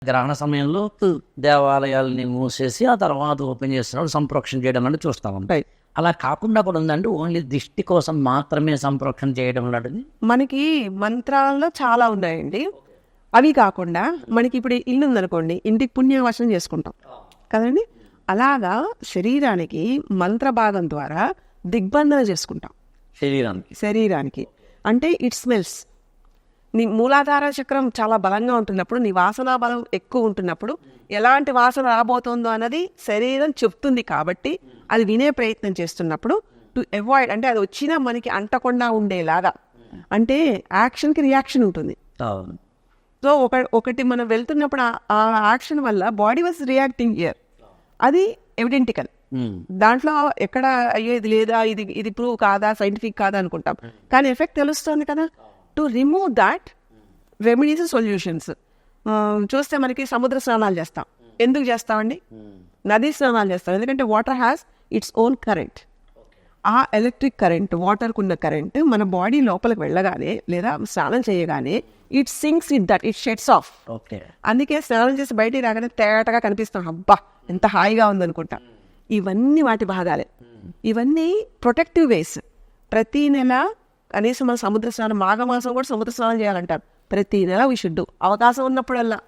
గ్రహణ సమయంలో దేవాలయాలని మూసేసి ఆ తర్వాత ఓపెన్ చేస్తున్నప్పుడు సంప్రోక్షణ చేయడం అంటే చూస్తాం. Right. అలా కాకుండా కూడా ఉందండి, ఓన్లీ దిష్టి కోసం మాత్రమే సంప్రోక్షణ చేయడం లాంటిది. మనకి మంత్రాల్లో చాలా ఉన్నాయండి. అవి కాకుండా మనకి ఇప్పుడు ఇల్లు ఉందనుకోండి, ఇంటికి పుణ్యవచనం చేసుకుంటాం కదండి. అలాగా శరీరానికి మంత్ర భాగం ద్వారా దిగ్బంధన చేసుకుంటాం. శరీరానికి అంటే ఇట్ స్మెల్స్. నీ మూలాధార చక్రం చాలా బలంగా ఉంటున్నప్పుడు, నీ వాసనా బలం ఎక్కువ ఉంటున్నప్పుడు ఎలాంటి వాసన రాబోతుందో అన్నది శరీరం చెప్తుంది. కాబట్టి అది వినే ప్రయత్నం చేస్తున్నప్పుడు టు అవాయిడ్, అంటే అది వచ్చినా మనకి అంటకుండా ఉండేలాగా, అంటే యాక్షన్కి రియాక్షన్ ఉంటుంది. సో ఒకటి మనం వెళ్తున్నప్పుడు ఆ యాక్షన్ వల్ల బాడీ వాజ్ రియాక్టింగ్ హియర్, అది ఎవిడెంటికల్. దాంట్లో ఎక్కడ అయ్యో ఇది లేదా, ఇది ప్రూవ్ కాదా, సైంటిఫిక్ కాదా అనుకుంటాం, కానీ ఎఫెక్ట్ తెలుస్తుంది కదా. To remove that remedies, solutions చూస్తే మనకి సముద్ర స్నానాలు చేస్తాం. ఎందుకు చేస్తామండి? నదీ స్నానాలు చేస్తాం, ఎందుకంటే water has its own current. ఆ ఎలక్ట్రిక్ కరెంట్, వాటర్కు ఉన్న కరెంట్ మన బాడీ లోపలికి వెళ్ళగానే లేదా స్నానం చేయగానే it sinks it that it sheds of. అందుకే స్నానం చేసి బయటికి రాగానే తేటగా కనిపిస్తాం, అబ్బా ఎంత హాయిగా ఉందనుకుంటా. ఇవన్నీ వాటి భాగాలే. ఇవన్నీ ప్రొటెక్టివ్ వేస్. ప్రతి నెల కనీసం మన సముద్ర స్నానం, మాఘమాసం కూడా సముద్ర స్నానం చేయాలంటారు. ప్రతి నెల వీ షుడ్ డూ, అవకాశం ఉన్నప్పుడల్లా.